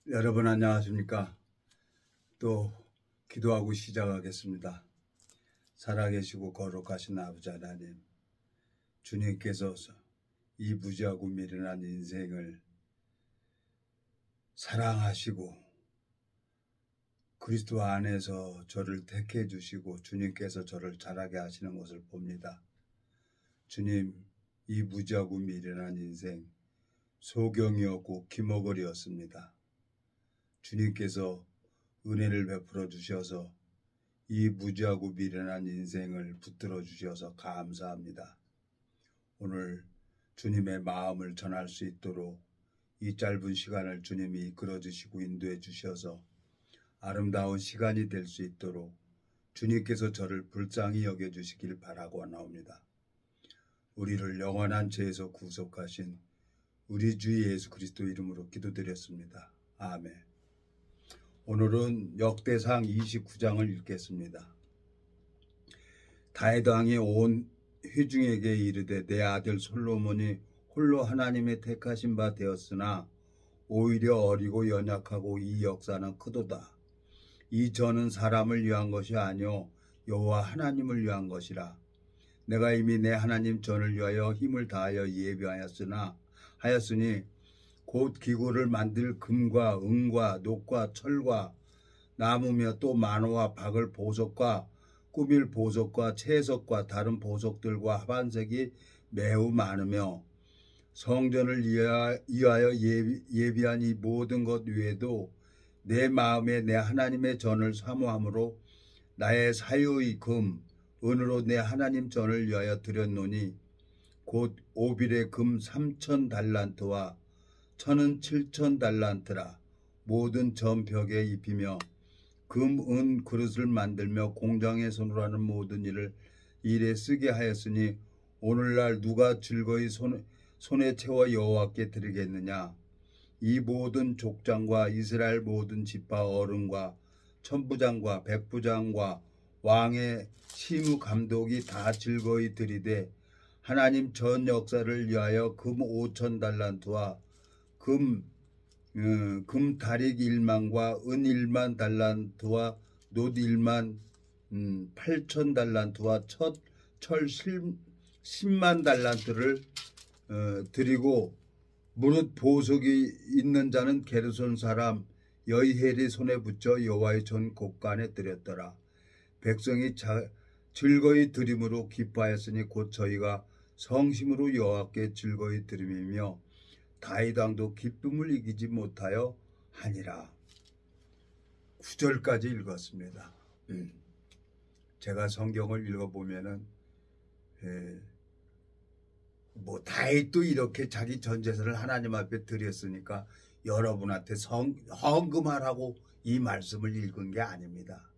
여러분 안녕하십니까? 또 기도하고 시작하겠습니다. 살아계시고 거룩하신 아버지 하나님, 주님께서 이 무지하고 미련한 인생을 사랑하시고 그리스도 안에서 저를 택해 주시고 주님께서 저를 자라게 하시는 것을 봅니다. 주님, 이 무지하고 미련한 인생 소경이었고 기머거리였습니다. 주님께서 은혜를 베풀어 주셔서 이 무지하고 미련한 인생을 붙들어 주셔서 감사합니다. 오늘 주님의 마음을 전할 수 있도록 이 짧은 시간을 주님이 이끌어 주시고 인도해 주셔서 아름다운 시간이 될 수 있도록 주님께서 저를 불쌍히 여겨 주시길 바라고 나옵니다. 우리를 영원한 죄에서 구속하신 우리 주 예수 그리스도 이름으로 기도드렸습니다. 아멘. 오늘은 역대상 29장을 읽겠습니다. 다윗 왕이 온 회중에게 이르되 내 아들 솔로몬이 홀로 하나님의 택하신 바 되었으나 오히려 어리고 연약하고 이 역사는 크도다. 이 전은 사람을 위한 것이 아니요 여호와 하나님을 위한 것이라. 내가 이미 내 하나님 전을 위하여 힘을 다하여 예비하였으니 곧 기구를 만들 금과 은과 녹과 철과 나무며 또 만호와 박을 보석과 꾸밀 보석과 채석과 다른 보석들과 합안색이 매우 많으며 성전을 위하여 예비한 이 모든 것 외에도 내 마음에 내 하나님의 전을 사모함으로 나의 사유의 금, 은으로 내 하나님 전을 위하여 드렸노니 곧 오빌의 금 3,000달란트와 천은 7,000달란트라. 모든 전벽에 입히며 금, 은 그릇을 만들며 공장의 손으로 하는 모든 일에 쓰게 하였으니 오늘날 누가 즐거이 손에 채워 여호와께 드리겠느냐. 이 모든 족장과 이스라엘 모든 지파 어른과 천부장과 백부장과 왕의 시무 감독이 다 즐거이 드리되 하나님 전 역사를 위하여 금 5,000달란트와 금 다릭 1만과 은 1만 달란트와 놋 1만 8,000달란트와 철 10만 달란트를 드리고 무릇 보석이 있는 자는 게르손 사람 여이헬이 손에 붙여 여호와의 전 곳간에 드렸더라. 백성이 즐거이 드림으로 기뻐하였으니 곧 저희가 성심으로 여호와께 즐거이 드림이며 다윗 왕도 기쁨을 이기지 못하여 하니라. 9절까지 읽었습니다. 제가 성경을 읽어보면은 다윗도 이렇게 자기 전 재산을 하나님 앞에 드렸으니까 여러분한테 헌금하라고 이 말씀을 읽은 게 아닙니다.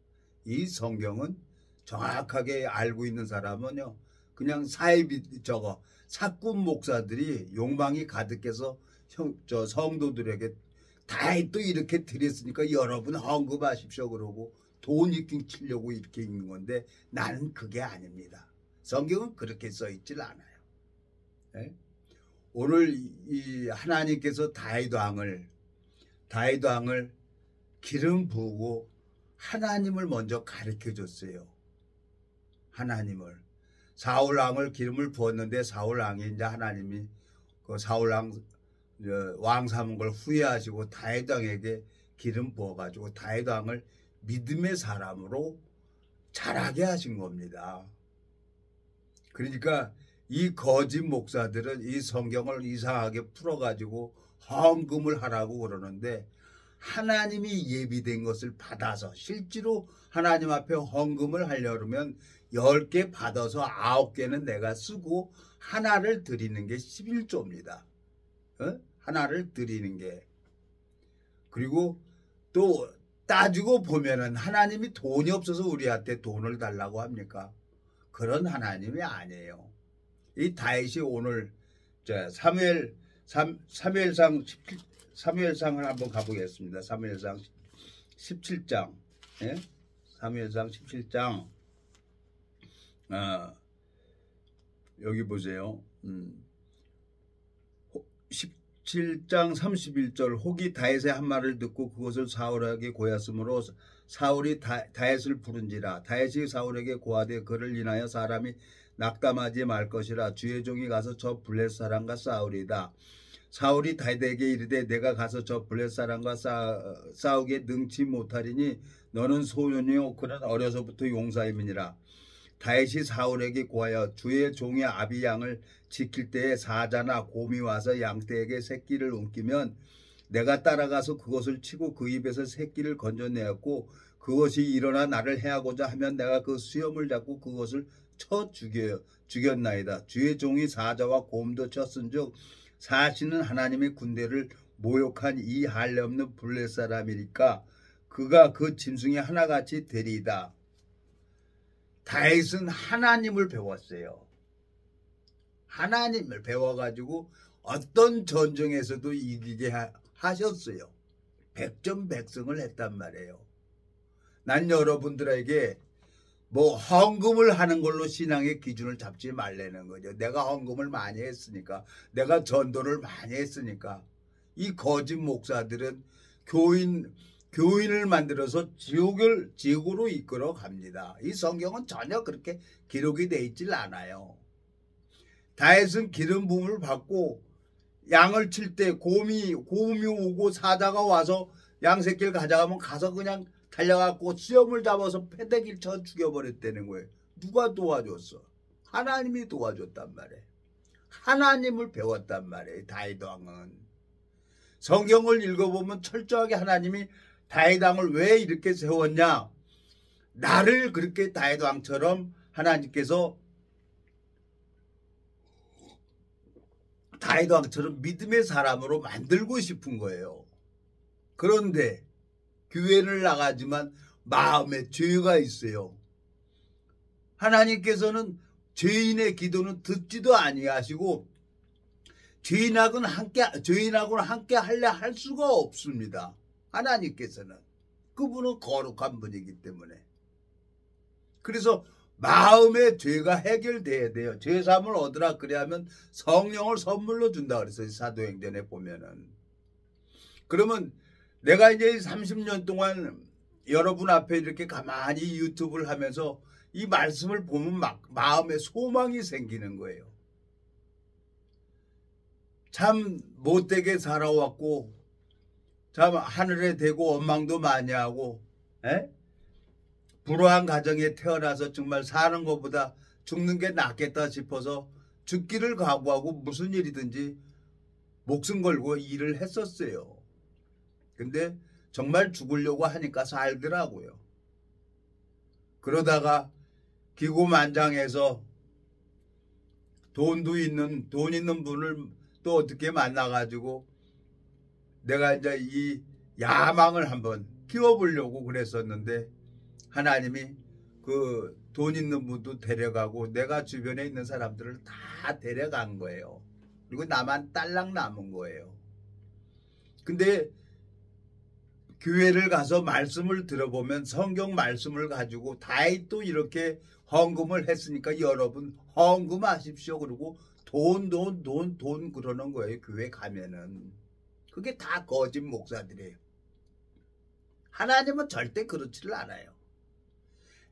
이 성경은 정확하게 알고 있는 사람은요, 그냥 사꾼 목사들이 욕망이 가득해서 성도들에게 다윗도 이렇게 드렸으니까 여러분 헌금하십시오 그러고 돈 입긴 치려고 이렇게 읽는 건데 나는 그게 아닙니다. 성경은 그렇게 써 있질 않아요. 네? 오늘 이 하나님께서 다윗 왕을 기름 부으고 하나님을 먼저 가르쳐 줬어요. 하나님을. 사울 왕을 기름을 부었는데 사울 왕이 이제 하나님이 그 사울 왕 삼은 걸 후회하시고 다윗 왕에게 기름 부어가지고 다윗 왕을 믿음의 사람으로 자라게 하신 겁니다. 그러니까 이 거짓 목사들은 이 성경을 이상하게 풀어가지고 헌금을 하라고 그러는데 하나님이 예비된 것을 받아서 실제로 하나님 앞에 헌금을 하려면 10개 받아서 9개는 내가 쓰고 하나를 드리는 게 11조입니다. 하나를 드리는 게. 그리고 또 따지고 보면은 하나님이 돈이 없어서 우리한테 돈을 달라고 합니까? 그런 하나님이 아니에요. 이 다윗이 오늘 사무엘상을 한번 가보겠습니다. 사무엘상 17장. 예? 사무엘상 17장. 여기 보세요. 17장 31절 혹이 다윗의 한 말을 듣고 그것을 사울에게 고하였으므로 사울이 다윗을 부른지라. 다윗이 사울에게 고하되 그를 인하여 사람이 낙담하지 말 것이라. 주의 종이 가서 저 블레셋 사람과 싸우리이다. 사울이 다윗에게 이르되 내가 가서 저 블레셋 사람과 싸우기에 능치 못하리니 너는 소년이요 그는 어려서부터 용사임이니라. 다윗이 사울에게 고하여 주의 종이 아비 양을 지킬 때에 사자나 곰이 와서 양떼에게 새끼를 움키면 내가 따라가서 그것을 치고 그 입에서 새끼를 건져내었고 그것이 일어나 나를 해하고자 하면 내가 그 수염을 잡고 그것을 쳐 죽였나이다. 주의 종이 사자와 곰도 쳤은즉 사시는 하나님의 군대를 모욕한 이 할례 없는 블레셋 사람이니까 그가 그 짐승이 하나같이 되리이다. 다윗은 하나님을 배웠어요. 하나님을 배워가지고 어떤 전쟁에서도 이기게 하셨어요. 백전백승을 했단 말이에요. 난 여러분들에게 뭐 헌금을 하는 걸로 신앙의 기준을 잡지 말라는 거죠. 내가 헌금을 많이 했으니까, 내가 전도를 많이 했으니까. 이 거짓 목사들은 교인을 만들어서 지옥으로 이끌어 갑니다. 이 성경은 전혀 그렇게 기록이 돼 있질 않아요. 다윗은 기름 부음을 받고 양을 칠 때 곰이 오고 사자가 와서 양 새끼를 가져가면 가서 그냥 달려갖고 수염을 잡아서 패대기를 쳐 죽여버렸다는 거예요. 누가 도와줬어? 하나님이 도와줬단 말이에요. 하나님을 배웠단 말이에요. 다윗 왕은. 성경을 읽어보면 철저하게 하나님이 다윗 왕을 왜 이렇게 세웠냐? 나를 그렇게 다윗 왕처럼 하나님께서 다윗 왕처럼 믿음의 사람으로 만들고 싶은 거예요. 그런데 교회를 나가지만 마음에 죄가 있어요. 하나님께서는 죄인의 기도는 듣지도 아니하시고 죄인하고는 함께 할 수가 없습니다. 하나님께서는 그분은 거룩한 분이기 때문에. 그래서 마음의 죄가 해결돼야 돼요. 죄사함을 얻으라 그래야면 성령을 선물로 준다 그랬어요. 사도행전에 보면은. 그러면 내가 이제 30년 동안 여러분 앞에 이렇게 가만히 유튜브를 하면서 이 말씀을 보면 막 마음에 소망이 생기는 거예요. 참 못되게 살아왔고 참 하늘에 대고 원망도 많이 하고 불우한 가정에 태어나서 정말 사는 것보다 죽는 게 낫겠다 싶어서 죽기를 각오하고 무슨 일이든지 목숨 걸고 일을 했었어요. 근데 정말 죽으려고 하니까 살더라고요. 그러다가 기고만장해서 돈 있는 분을 또 어떻게 만나가지고 내가 이제 이 야망을 한번 키워보려고 그랬었는데 하나님이 그 돈 있는 분도 데려가고 내가 주변에 있는 사람들을 다 데려간 거예요. 그리고 나만 딸랑 남은 거예요. 근데 교회를 가서 말씀을 들어보면 성경 말씀을 가지고 다윗도 이렇게 헌금을 했으니까 여러분 헌금하십시오. 그리고 돈 그러는 거예요. 교회 가면은. 그게 다 거짓 목사들이에요. 하나님은 절대 그렇지를 않아요.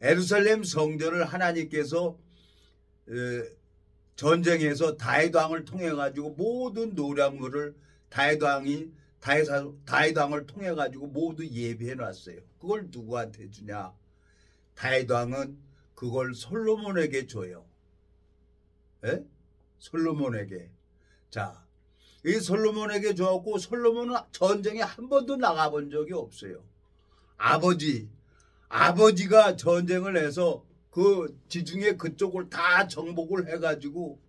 예루살렘 성전을 하나님께서 전쟁에서 다윗 왕을 통해 가지고 모든 노량물을 다윗 왕을 통해 가지고 모두 예비해 놨어요. 그걸 누구한테 주냐? 다윗 왕은 그걸 솔로몬에게 줘요. 에? 솔로몬에게. 자, 이 솔로몬에게 줘갖고 솔로몬은 전쟁에 한 번도 나가본 적이 없어요. 아버지가 전쟁을 해서 그 지중해 그쪽을 다 정복을 해가지고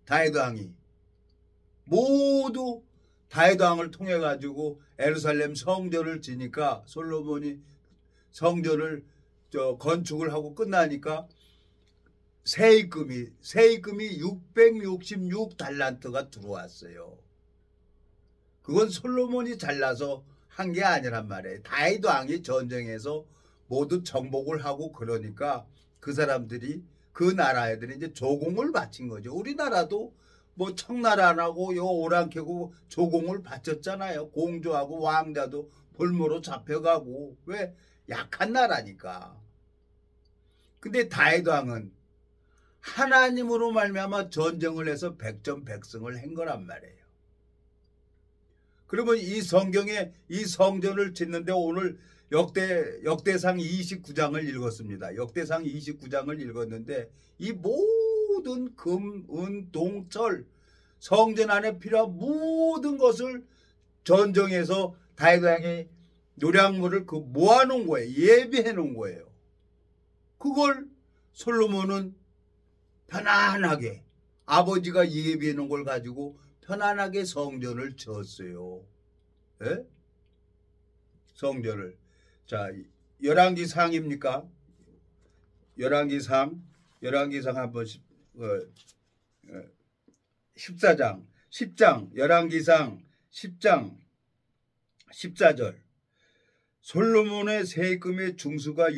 다윗 왕이 모두 다윗 왕을 통해 가지고 예루살렘 성전을 지니까 솔로몬이 성전을 건축을 하고 끝나니까 세입금이 666달란트가 들어왔어요. 그건 솔로몬이 잘나서 한 게 아니란 말이에요. 다윗 왕이 전쟁에서 모두 정복을 하고 그러니까 그 사람들이 그 나라 애들이 이제 조공을 바친 거죠. 우리나라도 뭐 청나라라고 요 오랑캐고 조공을 바쳤잖아요. 공주하고 왕자도 볼모로 잡혀가고. 왜? 약한 나라니까. 근데 다윗 왕은 하나님으로 말미암아 전쟁을 해서 백전백승을 한 거란 말이에요. 그러면 이 성경에 이 성전을 짓는데 오늘 역대상 29장을 읽었습니다. 역대상 29장을 읽었는데 이 모든 금, 은, 동, 철 성전 안에 필요한 모든 것을 전쟁에서 다윗 왕이 노량물을 모아놓은 거예요. 예비해 놓은 거예요. 그걸 솔로몬은 편안하게 아버지가 예비해 놓은 걸 가지고 편안하게 성전을 지었어요. 예? 성전을. 자, 열왕기상입니까? 열왕기상 한번 10장, 열왕기상 10장 14절. 솔로몬의 세금의 중수가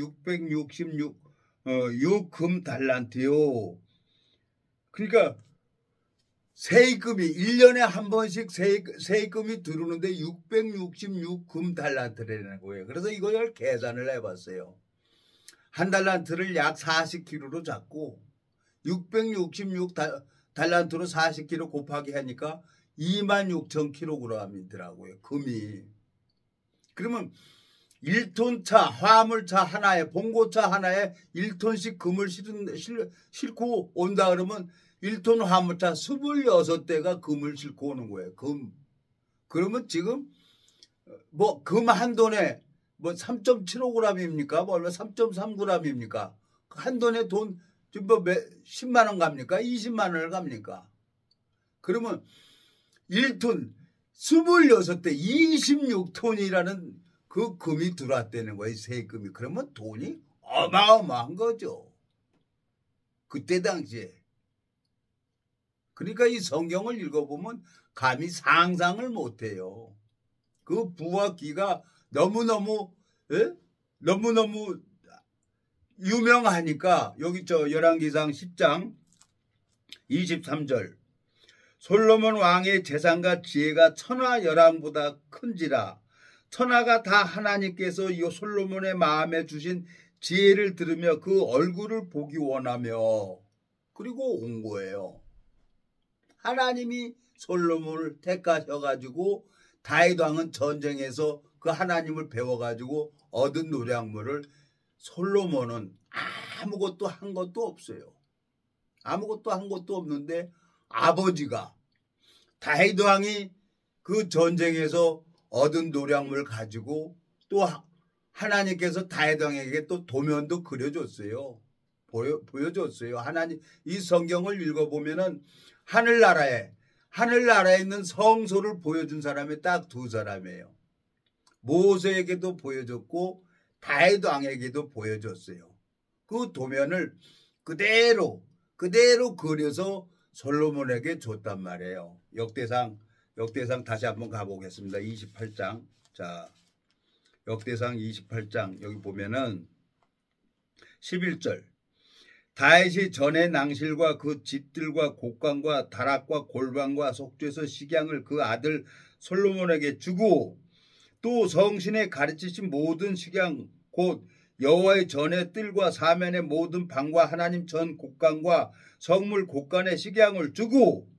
666금 달란트요. 그러니까 세금이 1년에 한 번씩 세금이 들어오는데 666금 달란트라는 거예요. 그래서 이걸 계산을 해봤어요. 한 달란트를 약 40kg로 잡고 666 달란트로 40kg 곱하기 하니까 26,000kg이더라고요. 금이. 그러면 1톤차 화물차 하나에 봉고차 하나에 1톤씩 금을 싣고 온다 그러면 1톤 화물차 26대가 금을 싣고 오는 거예요. 금. 그러면 지금 뭐 금 한 돈에 뭐 3.75g입니까? 뭐 얼마 3.3g입니까? 한 돈에 돈 지금 뭐 10만 원 갑니까? 20만 원을 갑니까? 그러면 1톤 26대 26톤이라는 그 금이 들어왔다는 거예요. 세금이. 그러면 돈이 어마어마한 거죠. 그때 당시에. 그러니까 이 성경을 읽어보면 감히 상상을 못해요. 그 부와 기가 너무너무 유명하니까 여기 열왕기상 10장 23절. 솔로몬 왕의 재산과 지혜가 천하 열왕보다 큰지라. 천하가 다 하나님께서 이 솔로몬의 마음에 주신 지혜를 들으며 그 얼굴을 보기 원하며 그리고 온 거예요. 하나님이 솔로몬을 택하셔가지고 다윗 왕은 전쟁에서 그 하나님을 배워가지고 얻은 노량물을 솔로몬은 아무것도 한 것도 없어요. 아무것도 한 것도 없는데 아버지가 다윗 왕이 그 전쟁에서 얻은 노량물을 가지고 또 하나님께서 다윗 왕에게 또 도면도 그려줬어요. 보여줬어요. 하나님 이 성경을 읽어보면은 하늘나라에 있는 성소를 보여준 사람이 딱 두 사람이에요. 모세에게도 보여줬고 다윗 왕에게도 보여줬어요. 그 도면을 그대로 그려서 솔로몬에게 줬단 말이에요. 역대상 다시 한번 가보겠습니다. 28장. 자, 역대상 28장 여기 보면은 11절. 다윗이 전에 낭실과 그 집들과 곡간과 다락과 골방과 속죄서 식양을 그 아들 솔로몬에게 주고 또 성신에 가르치신 모든 식양 곧 여호와의 전의 뜰과 사면의 모든 방과 하나님 전 곡간과 성물 곡간의 식양을 주고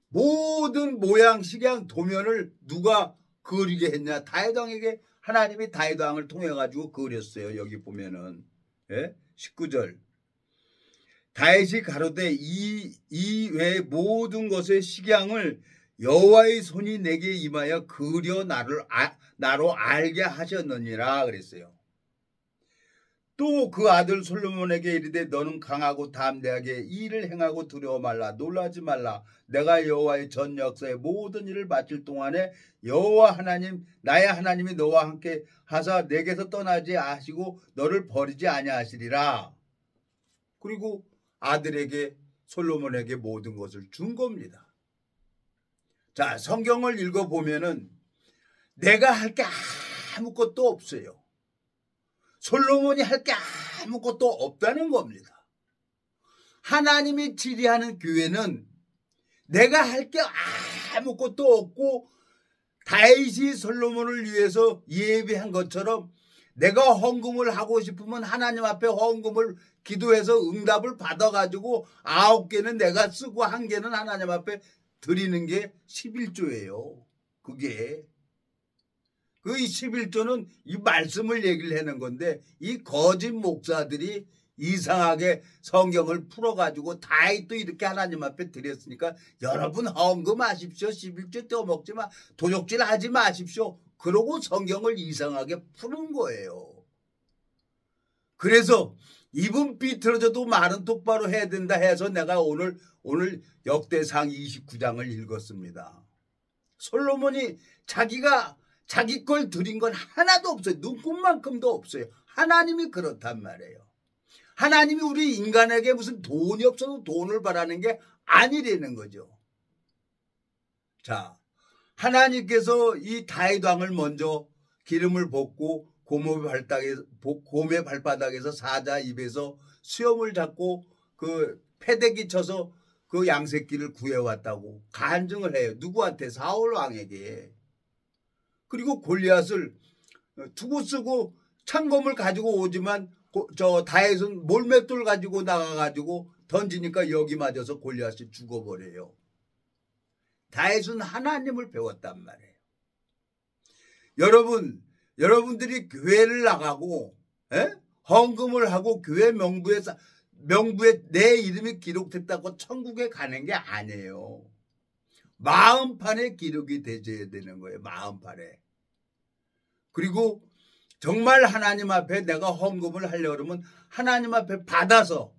모든 모양 식양 도면을 누가 그리게 했냐? 다윗 왕에게 하나님이 다윗 왕을 통해 가지고 그렸어요. 여기 보면은 19절. 다윗이 가로되 이 외의 모든 것의 식양을 여호와의 손이 내게 임하여 그려 나로 알게 하셨느니라 그랬어요. 또 그 아들 솔로몬에게 이르되 너는 강하고 담대하게 이 일을 행하고 두려워 말라. 놀라지 말라. 내가 여호와의 전 역사의 모든 일을 마칠 동안에 여호와 하나님 나의 하나님이 너와 함께 하사 내게서 떠나지 아시고 너를 버리지 아니하시리라. 그리고 아들에게 솔로몬에게 모든 것을 준 겁니다. 자, 성경을 읽어보면은 내가 할 게 아무것도 없어요. 솔로몬이 할 게 아무것도 없다는 겁니다. 하나님이 지리하는 교회는 내가 할 게 아무것도 없고 다윗이 솔로몬을 위해서 예비한 것처럼 내가 헌금을 하고 싶으면 하나님 앞에 헌금을 기도해서 응답을 받아가지고 9개는 내가 쓰고 1개는 하나님 앞에 드리는 게 11조예요. 그게. 그 11조는 이 말씀을 얘기를 하는 건데 이 거짓 목사들이 이상하게 성경을 풀어가지고 다윗도 이렇게 하나님 앞에 드렸으니까 여러분 헌금하십시오. 11조 떼어먹지 마. 도적질 하지 마십시오. 그러고 성경을 이상하게 푸는 거예요. 그래서 입은 삐뚤어져도 말은 똑바로 해야 된다 해서 내가 오늘 역대상 29장을 읽었습니다. 솔로몬이 자기가 자기 걸 드린 건 하나도 없어요. 눈꼽만큼도 없어요. 하나님이 그렇단 말이에요. 하나님이 우리 인간에게 무슨 돈이 없어도 돈을 바라는 게 아니라는 거죠. 자, 하나님께서 이 다윗 왕을 먼저 기름을 붓고 곰의 발바닥에서 사자 입에서 수염을 잡고 그 패대기 쳐서 그 양새끼를 구해왔다고 간증을 해요. 누구한테? 사울 왕에게. 그리고 골리앗을 투구 쓰고 창검을 가지고 오지만 다윗은 몰맷돌 가지고 나가가지고 던지니까 여기 맞아서 골리앗이 죽어버려요. 다윗은 하나님을 배웠단 말이에요. 여러분들이 교회를 나가고 헌금을 하고 교회 명부에 내 이름이 기록됐다고 천국에 가는 게 아니에요. 마음판에 기록이 되어야 되는 거예요. 마음판에. 그리고 정말 하나님 앞에 내가 헌금을 하려고 그러면 하나님 앞에 받아서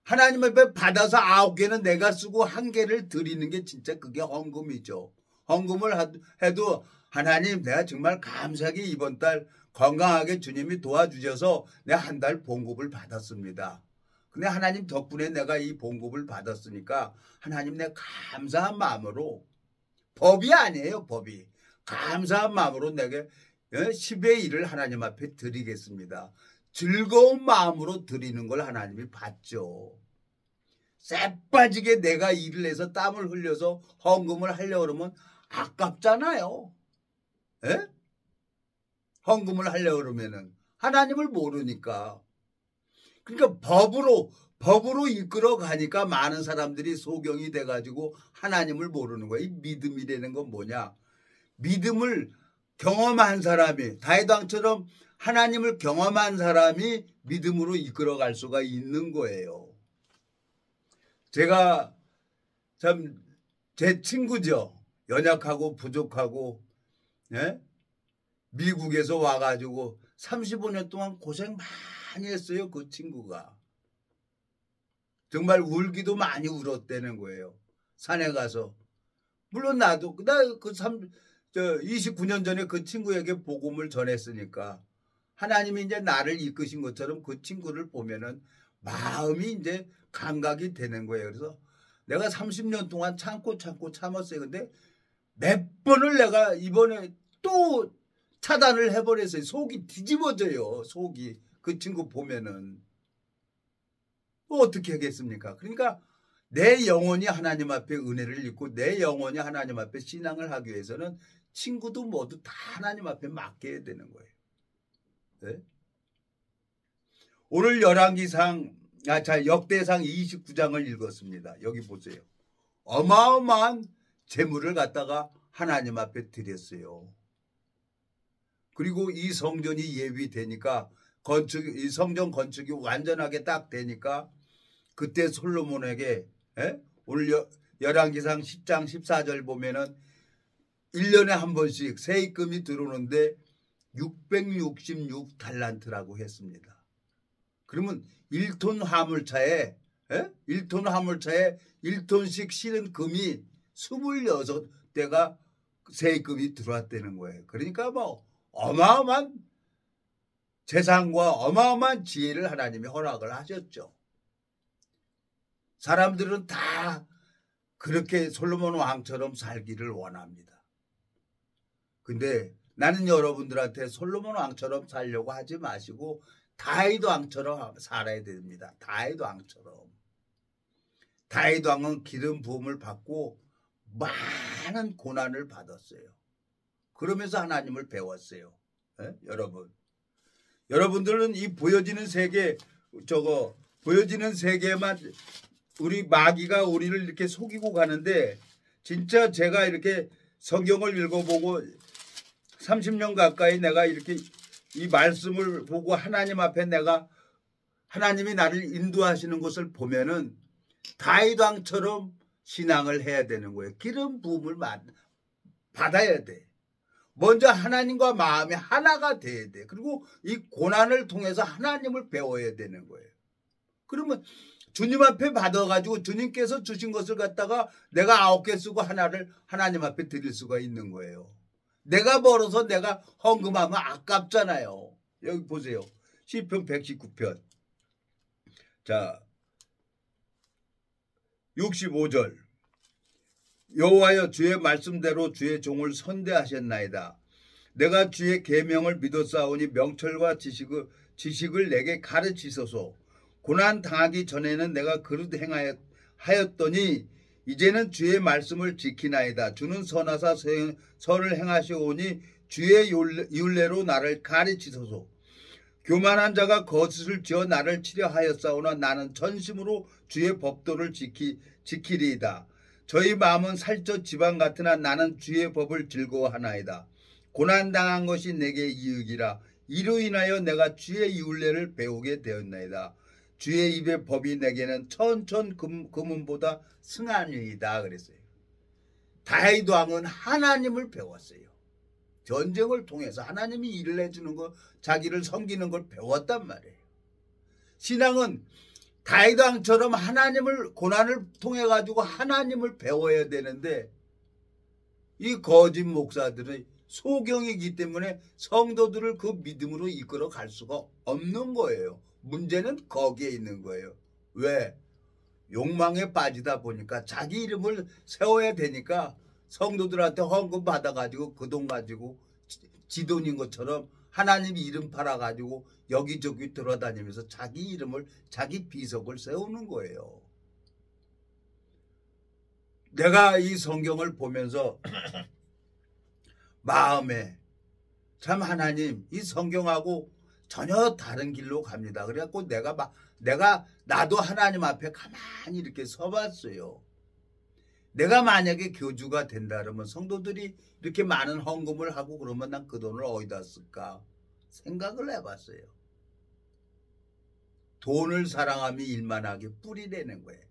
9개는 내가 쓰고 1개를 드리는 게 진짜 그게 헌금이죠. 헌금을 해도 하나님 내가 정말 감사하게 이번 달 건강하게 주님이 도와주셔서 내가 한 달 봉급을 받았습니다. 근데 하나님 덕분에 내가 이 봉급을 받았으니까 하나님 내가 감사한 마음으로 법이 아니에요. 법이. 감사한 마음으로 내가 10의 1을 하나님 앞에 드리겠습니다. 즐거운 마음으로 드리는 걸 하나님이 봤죠. 쎄빠지게 내가 일을 해서 땀을 흘려서 헌금을 하려고 그러면 아깝잖아요. 에? 헌금을 하려고 그러면은 하나님을 모르니까. 그러니까 법으로 이끌어 가니까 많은 사람들이 소경이 돼가지고 하나님을 모르는 거야. 이 믿음이라는 건 뭐냐? 믿음을 경험한 사람이, 다윗 왕처럼 하나님을 경험한 사람이 믿음으로 이끌어갈 수가 있는 거예요. 제가 참 제 친구죠. 연약하고 부족하고 미국에서 와가지고 35년 동안 고생 많이 했어요. 그 친구가. 정말 울기도 많이 울었다는 거예요. 산에 가서. 물론 나도 29년 전에 그 친구에게 복음을 전했으니까 하나님이 이제 나를 이끄신 것처럼 그 친구를 보면은 마음이 이제 감각이 되는 거예요. 그래서 내가 30년 동안 참고 참았어요. 근데 몇 번을 내가 이번에 또 차단을 해버렸어요. 속이 뒤집어져요. 속이. 그 친구 보면은. 어떻게 하겠습니까? 그러니까 내 영혼이 하나님 앞에 은혜를 입고 내 영혼이 하나님 앞에 신앙을 하기 위해서는 친구도 모두 다 하나님 앞에 맡겨야 되는 거예요. 네? 오늘 역대상 29장을 읽었습니다. 여기 보세요. 어마어마한 재물을 갖다가 하나님 앞에 드렸어요. 그리고 이 성전이 예비되니까 이 성전 건축이 완전하게 딱 되니까 그때 솔로몬에게 오늘 열왕기상 10장 14절 보면은 1년에 한 번씩 세입금이 들어오는데 666달란트라고 했습니다. 그러면 1톤 화물차에 1톤씩 실은 금이 26대가 세입금이 들어왔다는 거예요. 그러니까 뭐 어마어마한 재산과 어마어마한 지혜를 하나님이 허락을 하셨죠. 사람들은 다 그렇게 솔로몬 왕처럼 살기를 원합니다. 근데 나는 여러분들한테 솔로몬 왕처럼 살려고 하지 마시고 다윗 왕처럼 살아야 됩니다. 다윗 왕처럼. 다윗 왕은 기름 부음을 받고 많은 고난을 받았어요. 그러면서 하나님을 배웠어요. 예? 여러분들은 이 보여지는 세계, 보여지는 세계만 우리 마귀가 우리를 이렇게 속이고 가는데, 진짜 제가 이렇게 성경을 읽어보고 30년 가까이 내가 이렇게 이 말씀을 보고 하나님 앞에 내가 하나님이 나를 인도하시는 것을 보면은 다윗 왕처럼 신앙을 해야 되는 거예요. 기름 부음을 받아야 돼. 먼저 하나님과 마음이 하나가 돼야 돼. 그리고 이 고난을 통해서 하나님을 배워야 되는 거예요. 그러면 주님 앞에 받아가지고 주님께서 주신 것을 갖다가 내가 9개 쓰고 하나를 하나님 앞에 드릴 수가 있는 거예요. 내가 벌어서 내가 헌금하면 아깝잖아요. 여기 보세요. 시편 119편. 자, 65절. 여호와여, 주의 말씀대로 주의 종을 선대하셨나이다. 내가 주의 계명을 믿었사오니 명철과 지식을 내게 가르치소서. 고난 당하기 전에는 내가 그릇 행하였더니 이제는 주의 말씀을 지키나이다. 주는 선하사 선을 행하시오니 주의 율례로 나를 가르치소서. 교만한 자가 거짓을 지어 나를 치려하였사오나 나는 전심으로 주의 법도를 지키리이다. 저희 마음은 살쪄 지방 같으나 나는 주의 법을 즐거워하나이다. 고난당한 것이 내게 이익이라. 이로 인하여 내가 주의 율례를 배우게 되었나이다. 주의 입의 법이 내게는 천천 금은보다 승하니이다. 그랬어요. 다윗 왕은 하나님을 배웠어요. 전쟁을 통해서 하나님이 일을 해주는 거, 자기를 섬기는 걸 배웠단 말이에요. 신앙은 다윗 왕처럼 하나님을, 고난을 통해 가지고 하나님을 배워야 되는데, 이 거짓 목사들의 소경이기 때문에 성도들을 그 믿음으로 이끌어 갈 수가 없는 거예요. 문제는 거기에 있는 거예요. 왜? 욕망에 빠지다 보니까 자기 이름을 세워야 되니까 성도들한테 헌금 받아가지고 그 돈 가지고 지 돈인 것처럼 하나님 이름 팔아가지고 여기저기 돌아다니면서 자기 이름을, 자기 비석을 세우는 거예요. 내가 이 성경을 보면서 마음에 참 하나님, 이 성경하고 전혀 다른 길로 갑니다. 그래갖고 나도 하나님 앞에 가만히 이렇게 서봤어요. 내가 만약에 교주가 된다 그러면 성도들이 이렇게 많은 헌금을 하고 그러면 난 그 돈을 어디다 쓸까 생각을 해봤어요. 돈을 사랑함이 일만하게 뿌리라는 거예요.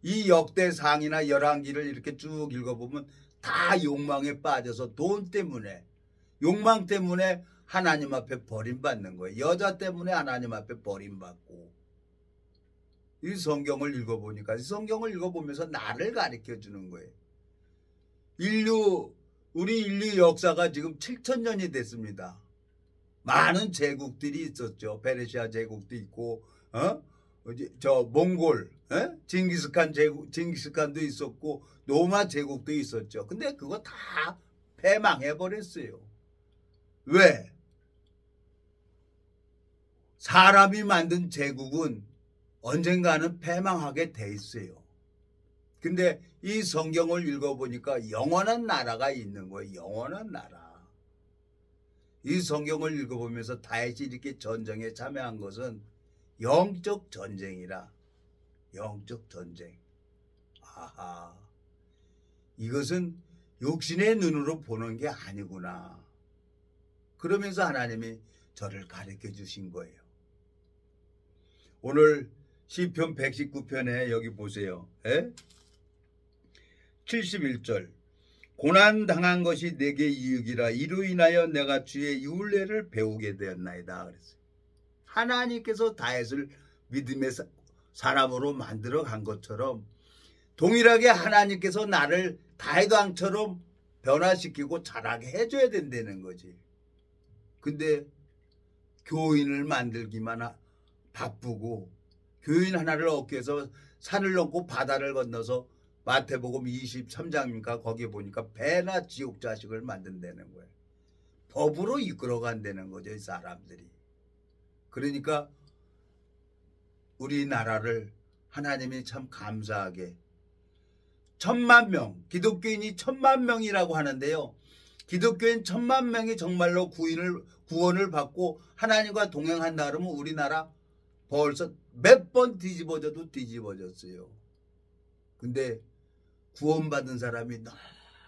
이 역대상이나 열왕기를 이렇게 쭉 읽어보면 다 욕망에 빠져서 돈 때문에, 욕망 때문에 하나님 앞에 버림받는 거예요. 여자 때문에 하나님 앞에 버림받고. 이 성경을 읽어보니까, 이 성경을 읽어보면서 나를 가르쳐 주는 거예요. 우리 인류 역사가 지금 7,000년이 됐습니다. 많은 제국들이 있었죠. 페르시아 제국도 있고, 몽골, 징기스칸도 있었고, 로마 제국도 있었죠. 근데 그거 다 패망해버렸어요. 왜? 사람이 만든 제국은 언젠가는 패망하게 돼 있어요. 근데 이 성경을 읽어보니까 영원한 나라가 있는 거예요. 영원한 나라. 이 성경을 읽어보면서 다윗이 이렇게 전쟁에 참여한 것은 영적 전쟁이라. 영적 전쟁. 아하. 이것은 육신의 눈으로 보는 게 아니구나. 그러면서 하나님이 저를 가르쳐 주신 거예요. 오늘 시편 119편에 여기 보세요. 71절. 고난당한 것이 내게 이익이라. 이로 인하여 내가 주의 율례를 배우게 되었나이다. 그랬어요. 하나님께서 다윗을 믿음의 사람으로 만들어 간 것처럼 동일하게 하나님께서 나를 다윗 왕처럼 변화시키고 자라게 해줘야 된다는 거지. 근데 교인을 만들기만 바쁘고, 교인 하나를 얻기 위해서 산을 넘고 바다를 건너서 마태복음 23장인가 거기에 보니까 배나 지옥 자식을 만든다는 거예요. 법으로 이끌어간다는 거죠, 이 사람들이. 그러니까 우리나라를 하나님이 참 감사하게 10,000명, 기독교인이 10,000명이라고 하는데요. 기독교인 10,000명이 정말로 구원을 받고 하나님과 동행한다 그러면 우리나라 벌써 몇 번 뒤집어져도 뒤집어졌어요. 근데 구원받은 사람이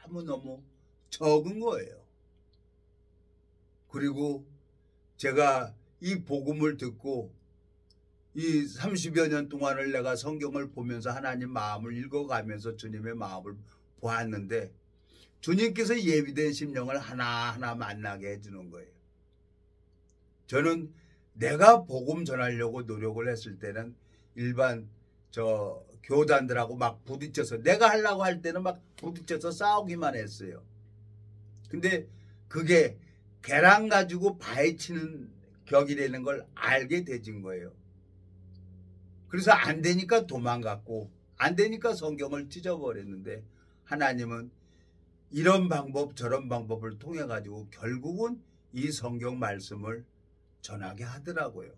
너무너무 적은 거예요. 그리고 제가 이 복음을 듣고 이 30여 년 동안을 내가 성경을 보면서 하나님 마음을 읽어가면서 주님의 마음을 보았는데 주님께서 예비된 심령을 하나하나 만나게 해주는 거예요. 저는 내가 복음 전하려고 노력을 했을 때는 일반 교단들하고 막 부딪혀서 내가 하려고 할 때는 막 부딪혀서 싸우기만 했어요. 근데 그게 계란 가지고 바위치는 격이라는 걸 알게 되진 거예요. 그래서 안 되니까 도망갔고 안 되니까 성경을 찢어버렸는데 하나님은 이런 방법 저런 방법을 통해 가지고 결국은 이 성경 말씀을 전하게 하더라고요.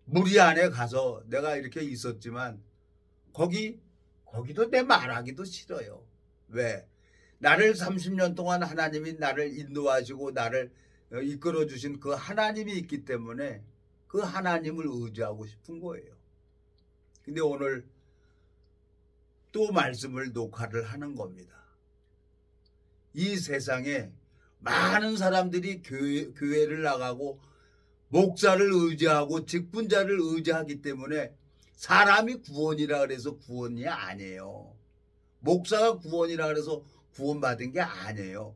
무리 안에 가서 내가 이렇게 있었지만 거기도 내 말하기도 싫어요. 왜? 나를 30년 동안 하나님이 나를 인도하시고 나를 이끌어 주신 그 하나님이 있기 때문에 그 하나님을 의지하고 싶은 거예요. 근데 오늘 또 말씀을 녹화를 하는 겁니다. 이 세상에 많은 사람들이 교회를 나가고 목사를 의지하고 직분자를 의지하기 때문에 사람이 구원이라 그래서 구원이 아니에요. 목사가 구원이라 그래서 구원받은 게 아니에요.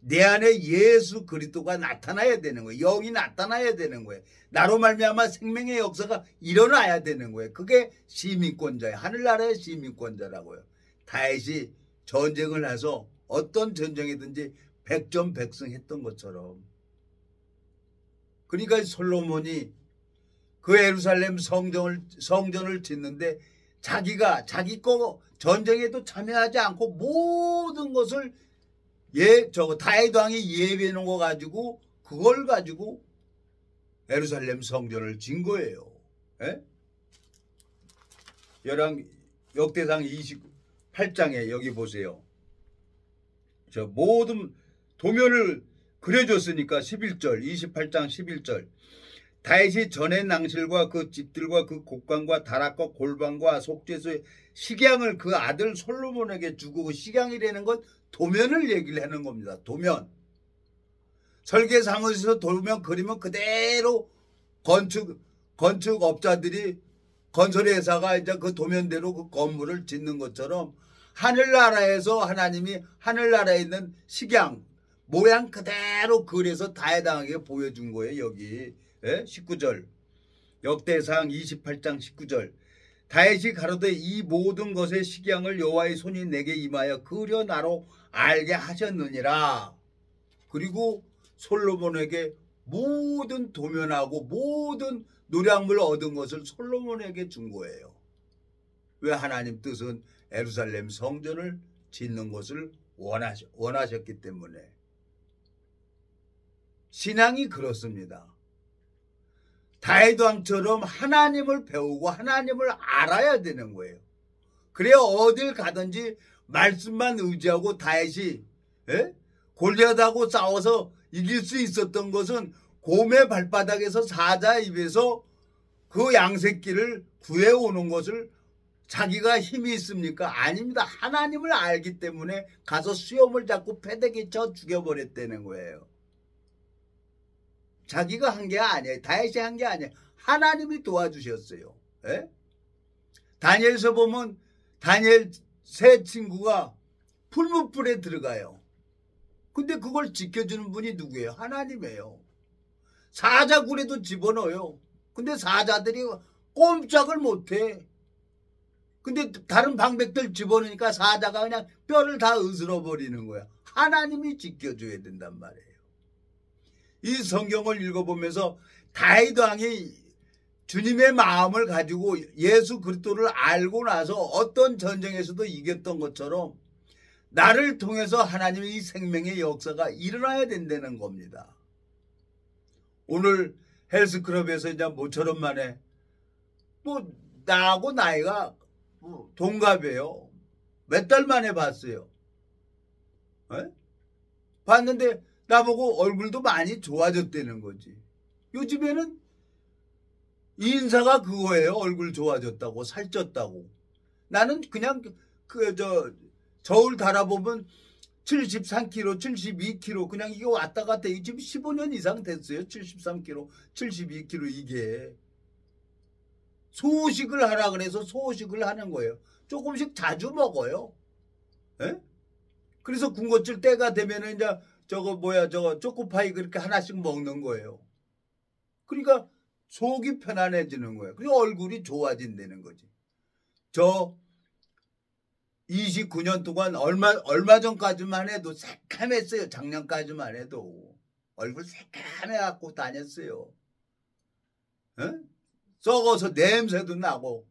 내 안에 예수 그리스도가 나타나야 되는 거예요. 영이 나타나야 되는 거예요. 나로 말미암아 생명의 역사가 일어나야 되는 거예요. 그게 시민권자예요. 하늘나라의 시민권자라고요. 다윗이 전쟁을 해서 어떤 전쟁이든지 백전백승했던 것처럼. 그러니까 솔로몬이 그 예루살렘 성전을 짓는데 자기 거 전쟁에도 참여하지 않고 모든 것을 다윗 왕이 예비해 놓은 거 가지고 그걸 가지고 예루살렘 성전을 진 거예요. 예? 역대상 28장에 여기 보세요. 저 모든 도면을 그려줬으니까 11절 28장 11절 다윗이 전의 낭실과 그 집들과 그 곡관과 다락과 골방과 속죄소의 식양을 그 아들 솔로몬에게 주고 그 식양이라는 건 도면을 얘기를 하는 겁니다. 도면. 설계사무소에서 도면 그리면 그대로 건축업자들이 건설회사가 이제 그 도면대로 그 건물을 짓는 것처럼 하늘나라에서 하나님이 하늘나라에 있는 식양 모양 그대로 그려서 다양하게 보여준 거예요. 여기 19절 역대상 28장 19절 다윗이 가로되 이 모든 것의 식양을 여호와의 손이 내게 임하여 그려 나로 알게 하셨느니라. 그리고 솔로몬에게 모든 도면하고 모든 노량물 얻은 것을 솔로몬에게 준 거예요. 왜? 하나님 뜻은 예루살렘 성전을 짓는 것을 원하셨기 때문에. 신앙이 그렇습니다. 다윗 왕처럼 하나님을 배우고 하나님을 알아야 되는 거예요. 그래야 어딜 가든지 말씀만 의지하고 다윗이 골리앗하고 싸워서 이길 수 있었던 것은 곰의 발바닥에서 사자 입에서 그 양새끼를 구해오는 것을 자기가 힘이 있습니까? 아닙니다. 하나님을 알기 때문에 가서 수염을 잡고 패대기 쳐 죽여버렸다는 거예요. 자기가 한 게 아니에요. 다윗이 한 게 아니에요. 하나님이 도와주셨어요. 다니엘서 보면 다니엘 세 친구가 풀무불에 들어가요. 근데 그걸 지켜주는 분이 누구예요? 하나님이에요. 사자굴에도 집어넣어요. 근데 사자들이 꼼짝을 못해. 근데 다른 방백들 집어넣으니까 사자가 그냥 뼈를 다 으스러버리는 거야. 하나님이 지켜줘야 된단 말이에요. 이 성경을 읽어보면서 다윗 왕이 주님의 마음을 가지고 예수 그리스도를 알고 나서 어떤 전쟁에서도 이겼던 것처럼 나를 통해서 하나님의 이 생명의 역사가 일어나야 된다는 겁니다. 오늘 헬스클럽에서 이제 모처럼 만에 뭐 나하고 나이가 뭐 동갑이에요. 몇 달 만에 봤어요. 에? 봤는데 나보고 얼굴도 많이 좋아졌다는 거지. 요즘에는 인사가 그거예요. 얼굴 좋아졌다고, 살쪘다고. 나는 그냥 저울 달아보면 73kg, 72kg 그냥 이게 왔다 갔다 지금 15년 이상 됐어요. 73kg, 72kg 이게. 소식을 하라 그래서 소식을 하는 거예요. 조금씩 자주 먹어요. 에? 그래서 군것질 때가 되면은 이제 저거 초코파이 그렇게 하나씩 먹는 거예요. 그러니까 속이 편안해지는 거예요. 그리고 얼굴이 좋아진다는 거지. 저 29년 동안 얼마 전까지만 해도 새카맸어요. 작년까지만 해도 얼굴 새카매갖고 다녔어요. 에? 썩어서 냄새도 나고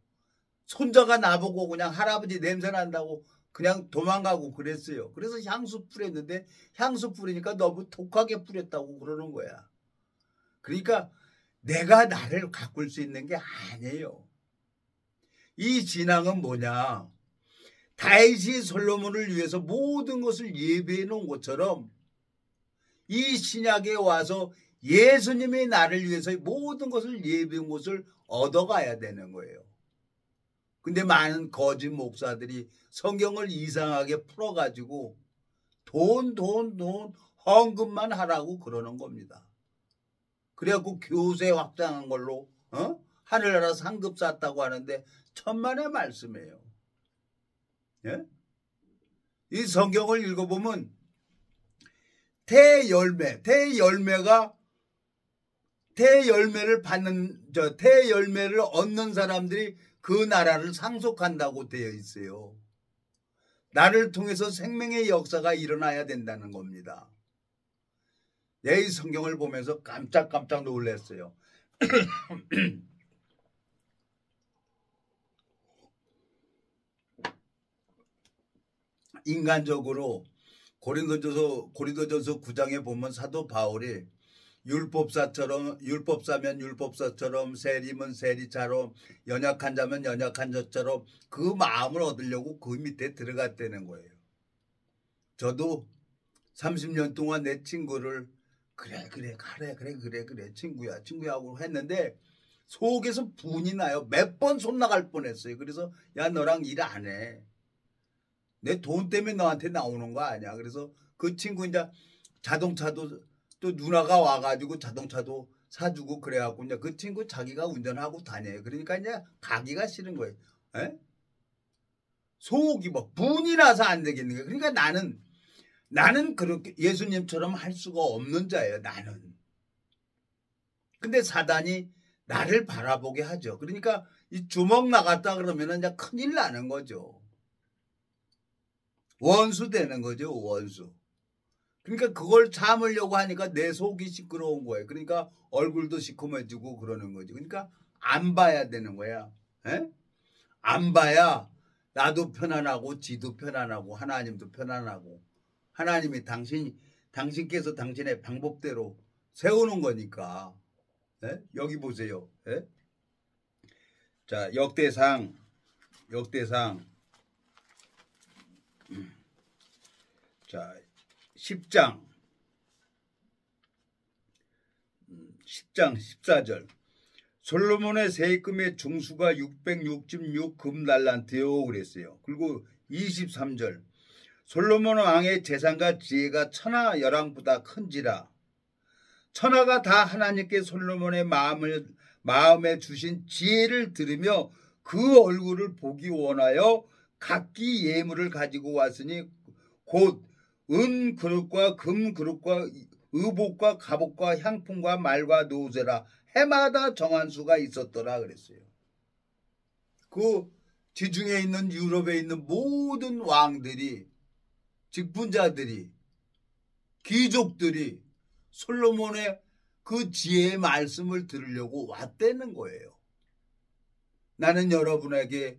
손자가 나보고 그냥 할아버지 냄새 난다고 그냥 도망가고 그랬어요. 그래서 향수 뿌렸는데 향수 뿌리니까 너무 독하게 뿌렸다고 그러는 거야. 그러니까 내가 나를 가꿀 수 있는 게 아니에요. 이 신앙은 뭐냐? 다윗이 솔로몬을 위해서 모든 것을 예배해 놓은 것처럼 이 신약에 와서 예수님이 나를 위해서 모든 것을 예배한 것을 얻어가야 되는 거예요. 근데 많은 거짓 목사들이 성경을 이상하게 풀어가지고 돈 헌금만 하라고 그러는 겁니다. 그래갖고 교세 확장한 걸로 하늘나라 상급 쌌다고 하는데 천만의 말씀이에요. 예? 이 성경을 읽어보면 태열매를 얻는 사람들이 그 나라를 상속한다고 되어 있어요. 나를 통해서 생명의 역사가 일어나야 된다는 겁니다. 내 이 성경을 보면서 깜짝 놀랐어요. 인간적으로 고린도전서 9장에 보면 사도 바울이 율법사면 율법사처럼 세리면 세리처럼 연약한 자면 연약한 자처럼 그 마음을 얻으려고 그 밑에 들어갔다는 거예요. 저도 30년 동안 내 친구를 그래 친구야 하고 했는데 속에서 분이 나요. 몇 번 손 나갈 뻔했어요. 그래서 야 너랑 일 안 해. 내 돈 때문에 너한테 나오는 거 아니야. 그래서 그 친구 이제 자동차도 또 누나가 와가지고 자동차도 사주고 그래갖고 이제 그 친구 자기가 운전하고 다녀요. 그러니까 이제 가기가 싫은 거예요. 에? 속이 뭐 분이 나서 안 되겠는 거예요. 그러니까 나는 그렇게 예수님처럼 할 수가 없는 자예요. 나는. 근데 사단이 나를 바라보게 하죠. 그러니까 이 주먹 나갔다 그러면 이제 큰일 나는 거죠. 원수 되는 거죠. 원수. 그러니까 그걸 참으려고 하니까 내 속이 시끄러운 거예요. 그러니까 얼굴도 시커매지고 그러는 거죠. 그러니까 안 봐야 되는 거야. 에? 안 봐야 나도 편안하고 지도 편안하고 하나님도 편안하고 하나님이 당신께서 당신의 방법대로 세우는 거니까. 에? 여기 보세요. 에? 자, 역대상 자 10장 14절 솔로몬의 세금의 중수가 666 금달란트요 그랬어요. 그리고 23절 솔로몬 왕의 재산과 지혜가 천하 열왕보다 큰지라 천하가 다 하나님께 솔로몬의 마음에 주신 지혜를 들으며 그 얼굴을 보기 원하여 각기 예물을 가지고 왔으니 곧 은 그릇과 금 그릇과 의복과 갑옷과 향품과 말과 노새라 해마다 정한 수가 있었더라 그랬어요. 그 지중해 있는 유럽에 있는 모든 왕들이 직분자들이 귀족들이 솔로몬의 그 지혜의 말씀을 들으려고 왔다는 거예요. 나는 여러분에게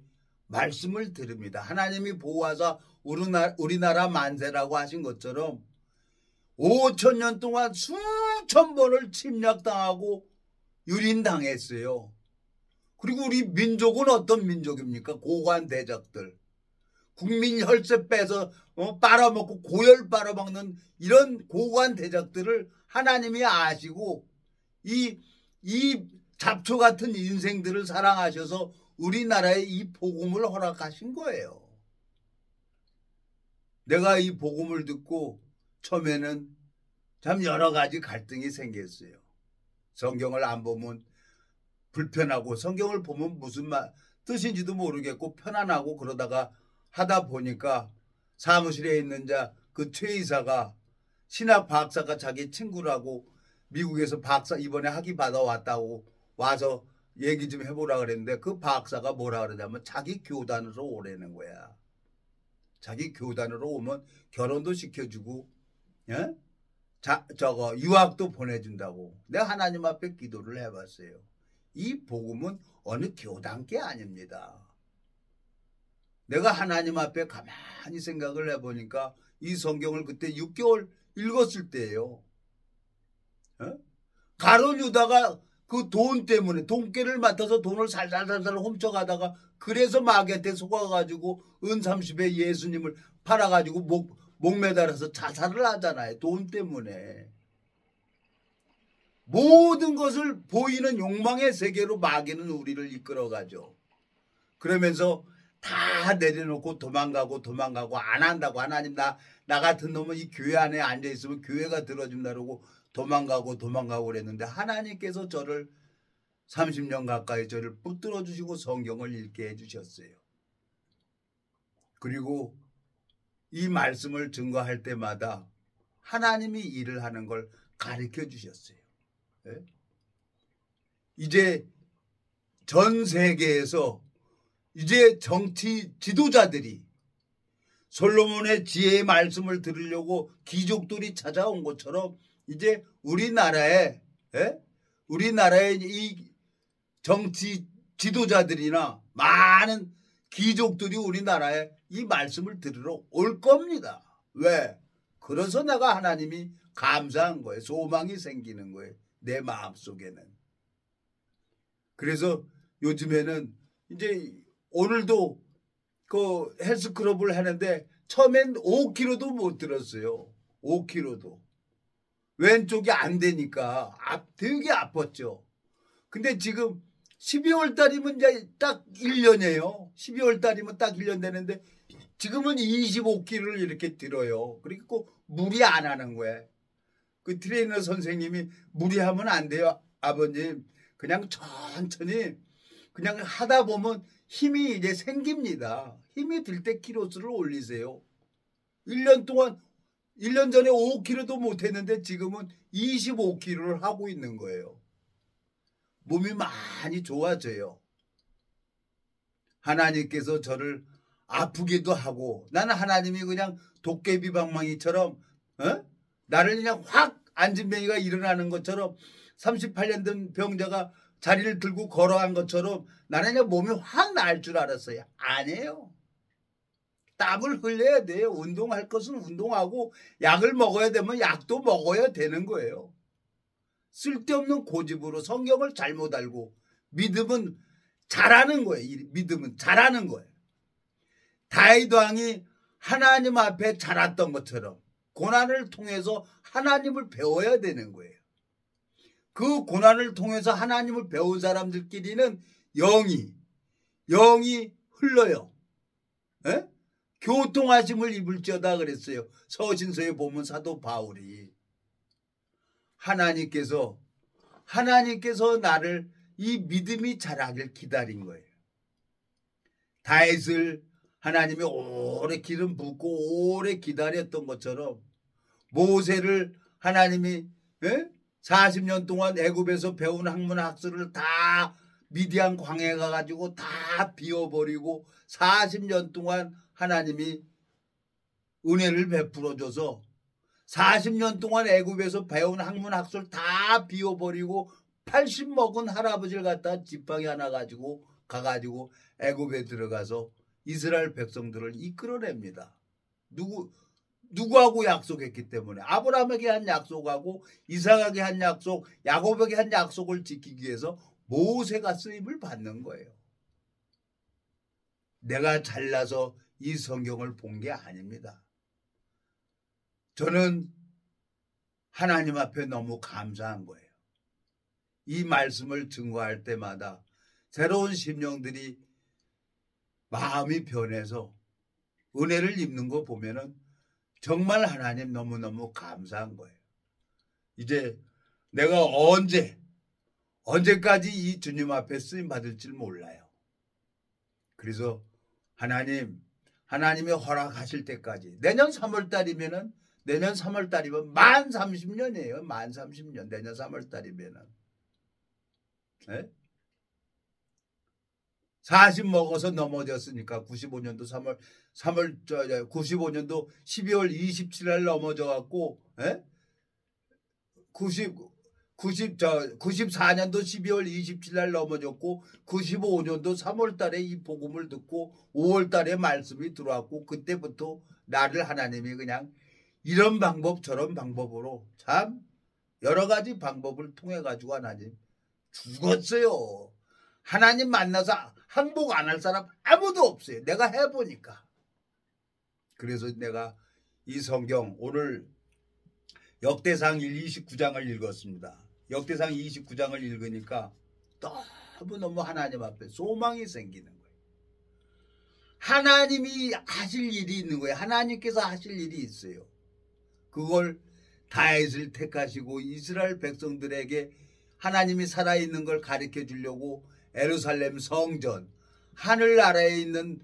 말씀을 드립니다. 하나님이 보호하사 우리나라 만세라고 하신 것처럼 5,000년 동안 수천 번을 침략당하고 유린당했어요. 그리고 우리 민족은 어떤 민족입니까? 고관 대적들. 국민 혈세 빼서 빨아먹고 고열 빨아먹는 이런 고관 대적들을 하나님이 아시고 이 잡초 같은 인생들을 사랑하셔서 우리나라에 이 복음을 허락하신 거예요. 내가 이 복음을 듣고 처음에는 참 여러 가지 갈등이 생겼어요. 성경을 안 보면 불편하고 성경을 보면 무슨 뜻인지도 모르겠고 편안하고 그러다가 하다 보니까 사무실에 있는 그 최 이사가 신학 박사가 자기 친구라고 미국에서 박사 이번에 학위 받아왔다고 와서 얘기 좀 해보라 그랬는데 그 박사가 뭐라 그러냐면 자기 교단으로 오라는 거야. 자기 교단으로 오면 결혼도 시켜주고 예? 유학도 보내준다고. 내가 하나님 앞에 기도를 해봤어요. 이 복음은 어느 교단 게 아닙니다. 내가 하나님 앞에 가만히 생각을 해보니까 이 성경을 그때 6개월 읽었을 때예요. 가룟 유다가 그 돈 때문에 돈깨를 맡아서 돈을 살살살살 훔쳐가다가 그래서 마귀한테 속아가지고 은 30에 예수님을 팔아가지고 목 매달아서 자살을 하잖아요. 돈 때문에. 모든 것을 보이는 욕망의 세계로 마귀는 우리를 이끌어가죠. 그러면서 다 내려놓고 도망가고 안 한다고. 하나님 나 같은 놈은 이 교회 안에 앉아있으면 교회가 들어준다고 도망가고 그랬는데 하나님께서 저를 30년 가까이 저를 붙들어 주시고 성경을 읽게 해주셨어요. 그리고 이 말씀을 증거할 때마다 하나님이 일을 하는 걸 가르쳐 주셨어요. 네? 이제 전 세계에서 이제 정치 지도자들이 솔로몬의 지혜의 말씀을 들으려고 귀족들이 찾아온 것처럼 이제 우리나라의 이 정치 지도자들이나 많은 귀족들이 우리나라에 이 말씀을 들으러 올 겁니다. 왜? 그래서 내가 하나님이 감사한 거예요. 소망이 생기는 거예요. 내 마음속에는. 그래서 요즘에는 이제 오늘도 그 헬스클럽을 하는데 처음엔 5kg도 못 들었어요. 5kg도. 왼쪽이 안 되니까 되게 아팠죠. 근데 지금 12월 달이면 이제 딱 1년이에요. 12월 달이면 딱 1년 되는데 지금은 25kg를 이렇게 들어요. 그리고 무리 안 하는 거예요. 그 트레이너 선생님이 무리하면 안 돼요. 아버님. 그냥 천천히 그냥 하다 보면 힘이 이제 생깁니다. 힘이 들 때 키로수를 올리세요. 1년 전에 5kg도 못했는데 지금은 25kg를 하고 있는 거예요. 몸이 많이 좋아져요. 하나님께서 저를 아프기도 하고 나는 하나님이 그냥 도깨비 방망이처럼 나를 그냥 확 안진뱅이가 일어나는 것처럼 38년 된 병자가 자리를 들고 걸어간 것처럼 나는 그냥 몸이 확 나을 줄 알았어요. 아니에요. 땀을 흘려야 돼요. 운동할 것은 운동하고 약을 먹어야 되면 약도 먹어야 되는 거예요. 쓸데없는 고집으로 성경을 잘못 알고 믿음은 잘하는 거예요. 믿음은 잘하는 거예요. 다윗 왕이 하나님 앞에 자랐던 것처럼 고난을 통해서 하나님을 배워야 되는 거예요. 그 고난을 통해서 하나님을 배운 사람들끼리는 영이 흘러요. 에? 교통하심을 입을지어다 그랬어요. 서신서에 보면 사도 바울이 하나님께서 나를 이 믿음이 자라길 기다린 거예요. 다윗을 하나님이 오래 기름 붓고 오래 기다렸던 것처럼 모세를 하나님이 40년 동안 애굽에서 배운 학문 학술을 다 미디안 광야에 가가지고 다 비워버리고 40년 동안 하나님이 은혜를 베풀어줘서 40년 동안 애굽에서 배운 학문 학술 다 비워버리고 80 먹은 할아버지를 갖다 지팡이 하나 가지고 가가지고 애굽에 들어가서 이스라엘 백성들을 이끌어냅니다. 누구하고 약속했기 때문에 아브라함에게 한 약속하고 이삭에게 한 약속, 야곱에게 한 약속을 지키기 위해서 모세가 쓰임을 받는 거예요. 내가 잘나서 이 성경을 본 게 아닙니다. 저는 하나님 앞에 너무 감사한 거예요. 이 말씀을 증거할 때마다 새로운 심령들이 마음이 변해서 은혜를 입는 거 보면은 정말 하나님 너무너무 감사한 거예요. 이제 내가 언제까지 이 주님 앞에 쓰임 받을지 몰라요. 그래서 하나님이 허락하실 때까지 내년 3월달이면 만 30년이에요. 만 30년. 내년 3월달이면은 40 먹어서 넘어졌으니까 95년도 95년도 12월 27일 날 넘어져 갖고 94년도 12월 27일 날 넘어졌고 95년도 3월 달에 이 복음을 듣고 5월 달에 말씀이 들어왔고 그때부터 나를 하나님이 그냥 이런 방법 저런 방법으로 참 여러 가지 방법을 통해 가지고 하나님 죽었어요. 하나님 만나서 항복 안 할 사람 아무도 없어요. 내가 해보니까. 그래서 내가 이 성경 오늘 역대상 29장을 읽었습니다. 역대상 29장을 읽으니까 너무너무 하나님 앞에 소망이 생기는 거예요. 하나님이 하실 일이 있는 거예요. 하나님께서 하실 일이 있어요. 그걸 다윗을 택하시고 이스라엘 백성들에게 하나님이 살아있는 걸 가르쳐 주려고 예루살렘 성전, 하늘나라에 있는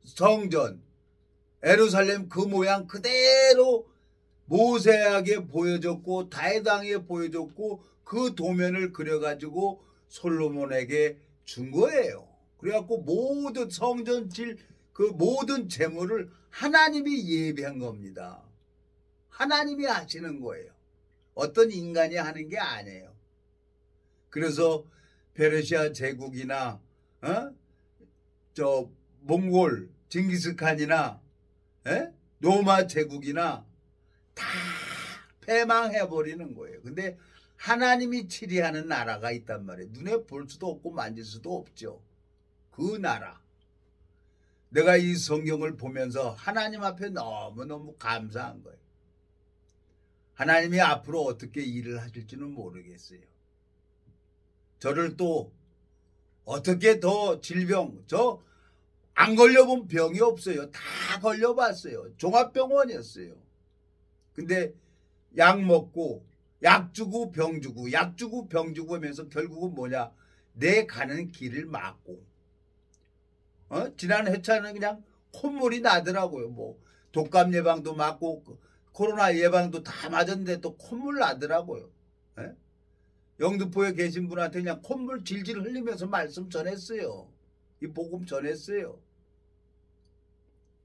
성전, 예루살렘 그 모양 그대로 모세에게 보여줬고 다윗 왕에게 보여줬고 그 도면을 그려가지고 솔로몬에게 준 거예요. 그래갖고 모든 성전질 그 모든 재물을 하나님이 예비한 겁니다. 하나님이 하시는 거예요. 어떤 인간이 하는 게 아니에요. 그래서 페르시아 제국이나 몽골 징기스칸이나 로마 제국이나 다 패망해버리는 거예요. 근데 하나님이 치리하는 나라가 있단 말이에요. 눈에 볼 수도 없고 만질 수도 없죠. 그 나라. 내가 이 성경을 보면서 하나님 앞에 너무너무 감사한 거예요. 하나님이 앞으로 어떻게 일을 하실지는 모르겠어요. 저를 또 어떻게 더 질병, 저 안 걸려본 병이 없어요. 다 걸려봤어요. 종합병원이었어요. 근데 약 먹고 약 주고 병 주고 약 주고 병 주고 하면서 결국은 뭐냐, 내 가는 길을 막고 지난 회차는 그냥 콧물이 나더라고요. 뭐 독감 예방도 맞고 코로나 예방도 다 맞았는데 또 콧물 나더라고요. 영등포에 계신 분한테 그냥 콧물 질질 흘리면서 말씀 전했어요. 이 복음 전했어요.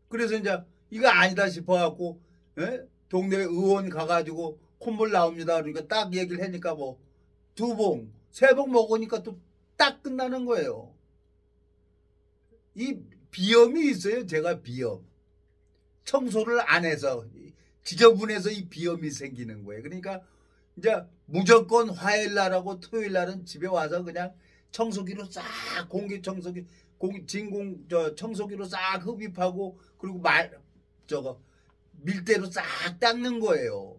그래서 이제 이거 아니다 싶어갖고 동네 의원 가가지고 콧물 나옵니다. 그러니까 딱 얘기를 하니까 뭐 2봉, 3봉 먹으니까 또 딱 끝나는 거예요. 이 비염이 있어요. 제가 비염. 청소를 안 해서 지저분해서 이 비염이 생기는 거예요. 그러니까 이제 무조건 화요일 날하고 토요일 날은 집에 와서 그냥 청소기로 싹 공기 청소기 청소기로 싹 흡입하고 그리고 밀대로 싹 닦는 거예요.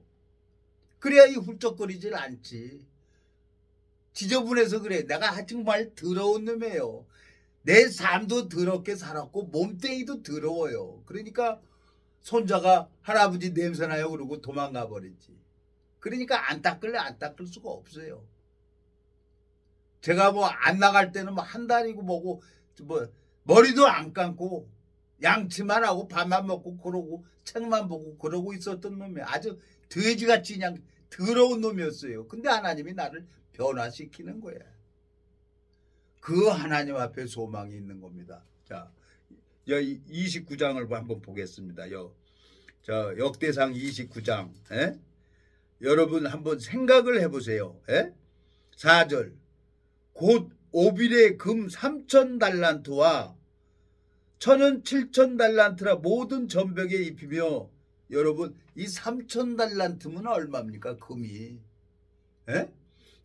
그래야 이 훌쩍거리질 않지. 지저분해서 그래. 내가 정말 더러운 놈이에요. 내 삶도 더럽게 살았고 몸뚱이도 더러워요. 그러니까 손자가 할아버지 냄새나요 그러고 도망가 버리지. 그러니까 안 닦을래 안 닦을 수가 없어요. 제가 뭐 안 나갈 때는 뭐 한 달이고 뭐고 뭐 머리도 안 감고 양치만 하고 밥만 먹고 그러고 책만 보고 그러고 있었던 놈이 아주 돼지같이 그냥 더러운 놈이었어요. 근데 하나님이 나를 변화시키는 거야. 그 하나님 앞에 소망이 있는 겁니다. 자, 29장을 한번 보겠습니다. 역대상 29장. 여러분 한번 생각을 해보세요. 4절. 곧 오빌의 금 3,000달란트와 천은 7,000달란트라 모든 전벽에 입히며, 여러분 이 3,000달란트면 얼마입니까? 금이.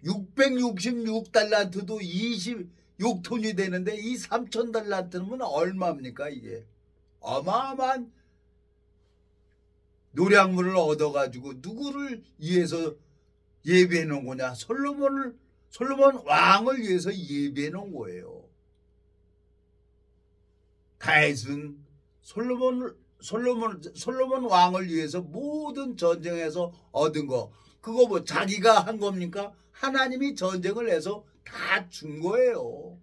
666달란트도 26톤이 되는데 이 3,000달란트는 얼마입니까 이게? 어마어마한 노량물을 얻어가지고 누구를 위해서 예배해 놓은 거냐? 솔로몬 왕을 위해서 예배해 놓은 거예요. 다윗은 솔로몬 왕을 위해서 모든 전쟁에서 얻은 거, 그거 뭐 자기가 한 겁니까? 하나님이 전쟁을 해서 다 준 거예요.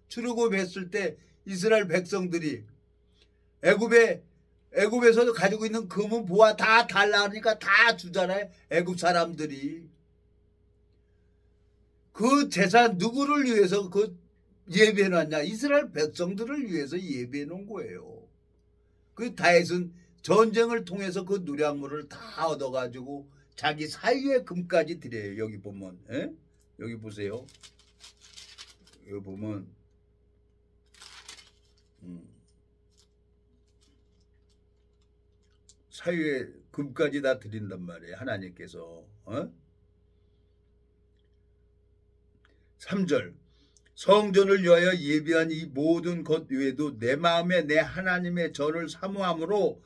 출애굽했을 때 이스라엘 백성들이 애굽에서 가지고 있는 금은 보아 다 달라니까 다 주잖아요. 애굽 사람들이. 그 재산 누구를 위해서 그 예배해 놨냐? 이스라엘 백성들을 위해서 예배해 놓은 거예요. 그 다윗은 전쟁을 통해서 그 노량물을 다 얻어가지고 자기 사위의 금까지 드려요. 여기 보면, 예? 여기 보세요. 여기 보면 사위의 금까지 다 드린단 말이에요. 하나님께서. 3절 성전을 위하여 예비한 이 모든 것 외에도 내 마음에 내 하나님의 전을 사모함으로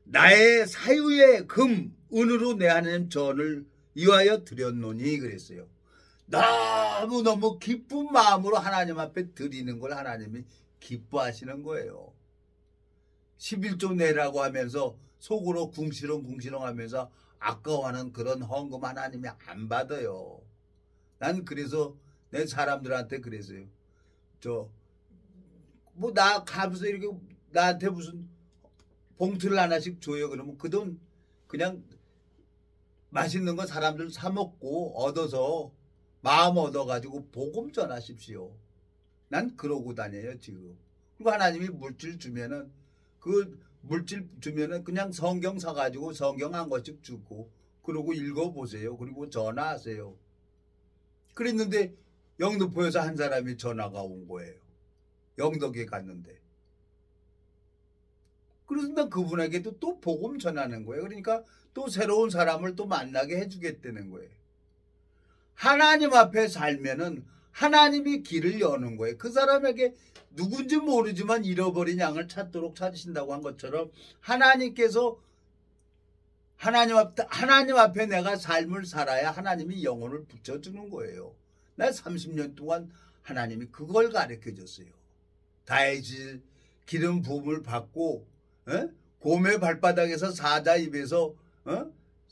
나의 사유의 금 은으로 내 하나님 전을 위하여 드렸노니 그랬어요. 너무너무 기쁜 마음으로 하나님 앞에 드리는 걸 하나님이 기뻐하시는 거예요. 11조 내라고 하면서 속으로 궁시렁궁시렁 하면서 아까워하는 그런 헌금 하나님이 안 받아요. 난 그래서 내 사람들한테 그랬어요. 뭐 나 가면서 이렇게 나한테 무슨 봉투를 하나씩 줘요. 그러면 그 돈 그냥 맛있는 거 사람들 사 먹고 얻어서 마음 얻어가지고 복음 전하십시오. 난 그러고 다녀요 지금. 그리고 하나님이 물질 주면은 그 물질 주면은 그냥 성경 사가지고 성경 한 권씩 주고 그러고 읽어보세요. 그리고 전화하세요. 그랬는데 영등포에서 한 사람이 전화가 온 거예요. 영덕에 갔는데. 그래서 난 그분에게도 또 복음 전하는 거예요. 그러니까 또 새로운 사람을 또 만나게 해주겠다는 거예요. 하나님 앞에 살면은 하나님이 길을 여는 거예요. 그 사람에게 누군지 모르지만 잃어버린 양을 찾도록 찾으신다고 한 것처럼 하나님께서 하나님 앞에 내가 삶을 살아야 하나님이 영혼을 붙여주는 거예요. 나 30년 동안 하나님이 그걸 가르쳐줬어요. 다윗이 기름 부음을 받고 곰의 발바닥에서 사자 입에서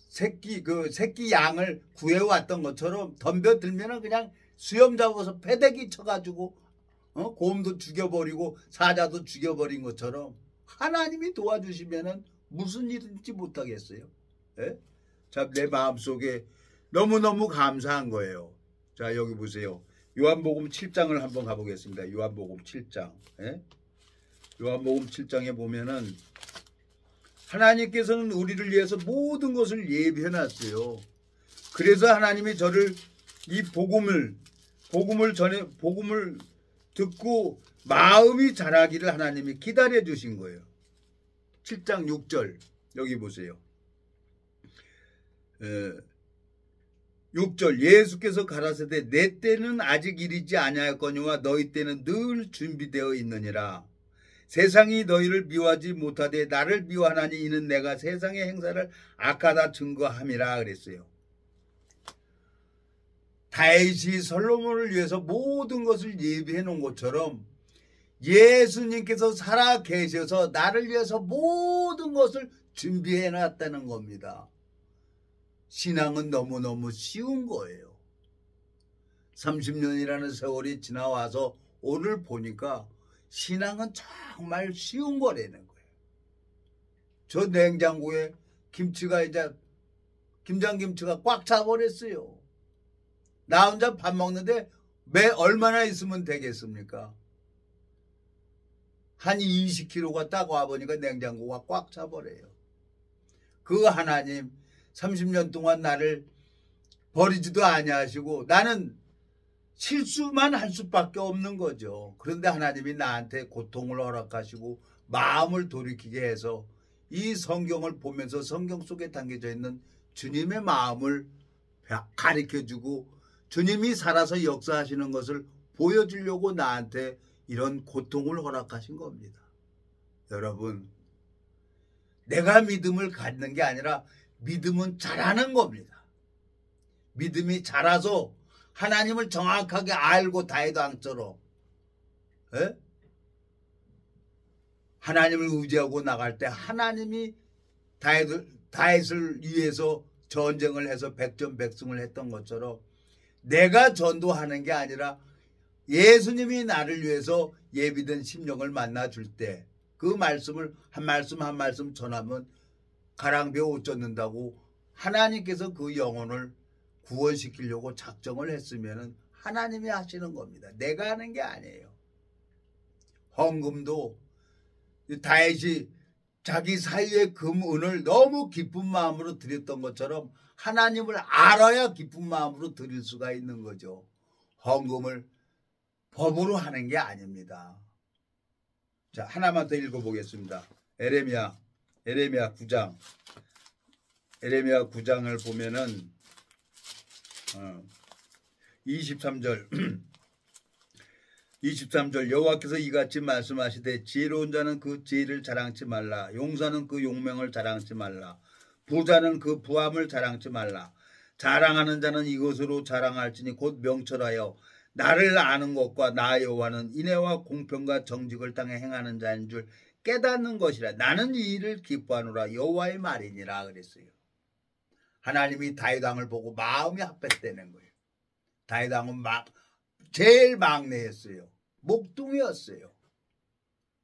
새끼 양을 구해왔던 것처럼 덤벼들면은 그냥 수염 잡아서 패대기 쳐가지고 곰도 죽여버리고 사자도 죽여버린 것처럼 하나님이 도와주시면은 무슨 일인지 못하겠어요. 예? 자, 내 마음속에 너무너무 감사한 거예요. 자, 여기 보세요. 요한복음 7장을 한번 가보겠습니다. 요한복음 7장. 예? 요한복음 7장에 보면은 하나님께서는 우리를 위해서 모든 것을 예비해 놨어요. 그래서 하나님이 저를 이 복음을 듣고 마음이 자라기를 하나님이 기다려 주신 거예요. 7장 6절 여기 보세요. 6절 예수께서 가라사대 내 때는 아직 이르지 아니하였거니와 너희 때는 늘 준비되어 있느니라. 세상이 너희를 미워하지 못하되 나를 미워하나니 이는 내가 세상의 행사를 악하다 증거함이라 그랬어요. 다윗이 솔로몬을 위해서 모든 것을 예비해 놓은 것처럼 예수님께서 살아 계셔서 나를 위해서 모든 것을 준비해 놨다는 겁니다. 신앙은 너무너무 쉬운 거예요. 30년이라는 세월이 지나와서 오늘 보니까 신앙은 정말 쉬운 거라는 거예요. 저 냉장고에 김치가 이제 김장김치가 꽉 차버렸어요. 나 혼자 밥 먹는데 얼마나 있으면 되겠습니까? 한 20kg가 딱 와보니까 냉장고가 꽉 차버려요. 그 하나님 30년 동안 나를 버리지도 아니하시고 나는 실수만 할 수밖에 없는 거죠. 그런데 하나님이 나한테 고통을 허락하시고 마음을 돌이키게 해서 이 성경을 보면서 성경 속에 담겨져 있는 주님의 마음을 가르쳐주고 주님이 살아서 역사하시는 것을 보여주려고 나한테 이런 고통을 허락하신 겁니다. 여러분, 내가 믿음을 갖는 게 아니라 믿음은 자라는 겁니다. 믿음이 자라서 하나님을 정확하게 알고 다윗왕처럼 하나님을 의지하고 나갈 때 하나님이 다윗을 위해서 전쟁을 해서 백전백승을 했던 것처럼 내가 전도하는 게 아니라 예수님이 나를 위해서 예비된 심령을 만나줄 때 그 말씀을 한 말씀 한 말씀 전하면 가랑비에 옷 젖는다고 하나님께서 그 영혼을 구원시키려고 작정을 했으면 하나님이 하시는 겁니다. 내가 하는 게 아니에요. 헌금도 다윗이 자기 사유의 금은을 너무 기쁜 마음으로 드렸던 것처럼 하나님을 알아야 기쁜 마음으로 드릴 수가 있는 거죠. 헌금을 법으로 하는 게 아닙니다. 자, 하나만 더 읽어보겠습니다. 에레미야 9장. 에레미야 9장을 보면은 23절 23절 여호와께서 이같이 말씀하시되 지혜로운 자는 그 지혜를 자랑치 말라. 용사는 그 용명을 자랑치 말라. 부자는 그 부함을 자랑치 말라. 자랑하는 자는 이것으로 자랑할지니 곧 명철하여 나를 아는 것과 나 여호와는 인애와 공평과 정직을 땅에 행하는 자인 줄 깨닫는 것이라. 나는 이 일을 기뻐하노라. 여호와의 말이니라 그랬어요. 하나님이 다윗 왕을 보고 마음이 합했다는 거예요. 다윗 왕은 제일 막내였어요. 목동이었어요.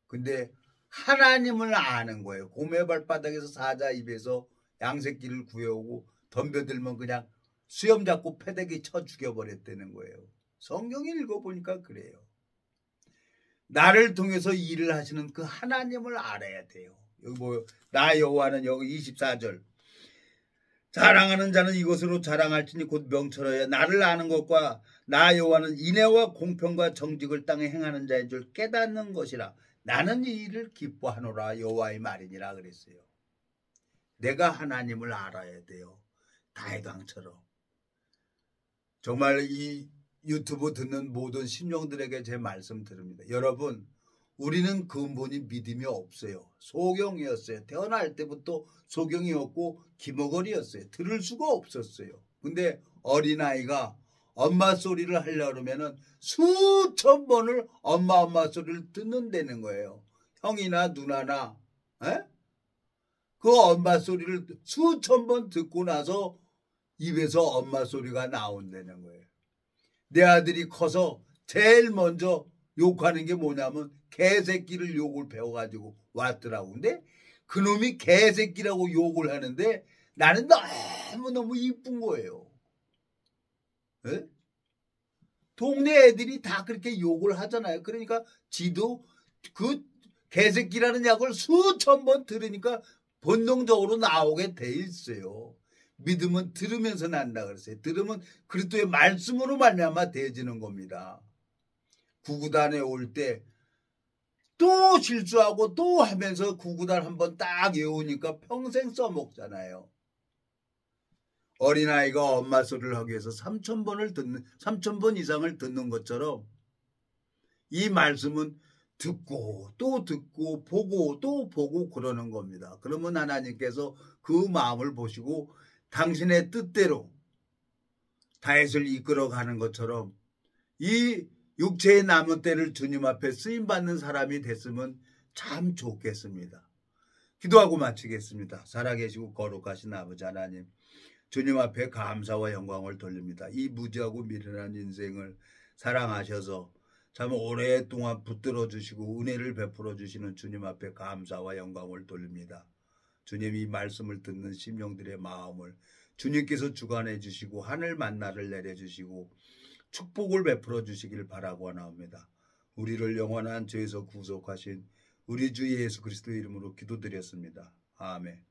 근데 하나님을 아는 거예요. 곰의 발바닥에서 사자 입에서 양새끼를 구해오고 덤벼들면 그냥 수염 잡고 패대기 쳐 죽여버렸다는 거예요. 성경 읽어보니까 그래요. 나를 통해서 일을 하시는 그 하나님을 알아야 돼요. 여기 뭐 나 여호와는 여기 24절 자랑하는 자는 이것으로 자랑할지니 곧 명철하여 나를 아는 것과 나 여호와는 인애와 공평과 정직을 땅에 행하는 자인 줄 깨닫는 것이라. 나는 이 일을 기뻐하노라. 여호와의 말이니라 그랬어요. 내가 하나님을 알아야 돼요. 다윗 왕처럼. 정말 이 유튜브 듣는 모든 심령들에게 제 말씀 드립니다. 여러분, 우리는 근본이 믿음이 없어요. 소경이었어요. 태어날 때부터 소경이었고 기머거리였어요. 들을 수가 없었어요. 근데 어린아이가 엄마 소리를 하려고 그러면은 수천 번을 엄마 소리를 듣는다는 거예요. 형이나 누나나 그 엄마 소리를 수천 번 듣고 나서 입에서 엄마 소리가 나온다는 거예요. 내 아들이 커서 제일 먼저 욕하는 게 뭐냐면 개새끼를 욕을 배워가지고 왔더라고. 근데 그놈이 개새끼라고 욕을 하는데 나는 너무너무 이쁜 거예요. 에? 동네 애들이 다 그렇게 욕을 하잖아요. 그러니까 지도 그 개새끼라는 약을 수천 번 들으니까 본능적으로 나오게 돼 있어요. 믿음은 들으면서 난다 그랬어요. 들으면 그리스도의 말씀으로 말미암아 되어지는 겁니다. 구구단에 올 때 또 실수하고 또 하면서 구구단 한번 딱 외우니까 평생 써먹잖아요. 어린아이가 엄마 소리를 하기 위해서 3,000번 이상을 듣는 것처럼 이 말씀은 듣고 또 듣고 보고 또 보고 그러는 겁니다. 그러면 하나님께서 그 마음을 보시고 당신의 뜻대로 다윗을 이끌어가는 것처럼 이 육체의 남은 때를 주님 앞에 쓰임받는 사람이 됐으면 참 좋겠습니다. 기도하고 마치겠습니다. 살아계시고 거룩하신 아버지 하나님, 주님 앞에 감사와 영광을 돌립니다. 이 무지하고 미련한 인생을 사랑하셔서 참 오랫동안 붙들어 주시고 은혜를 베풀어 주시는 주님 앞에 감사와 영광을 돌립니다. 주님, 이 말씀을 듣는 심령들의 마음을 주님께서 주관해 주시고 하늘 만나를 내려주시고 축복을 베풀어 주시길 바라고 하나옵니다. 우리를 영원한 죄에서 구속하신 우리 주 예수 그리스도의 이름으로 기도드렸습니다. 아멘.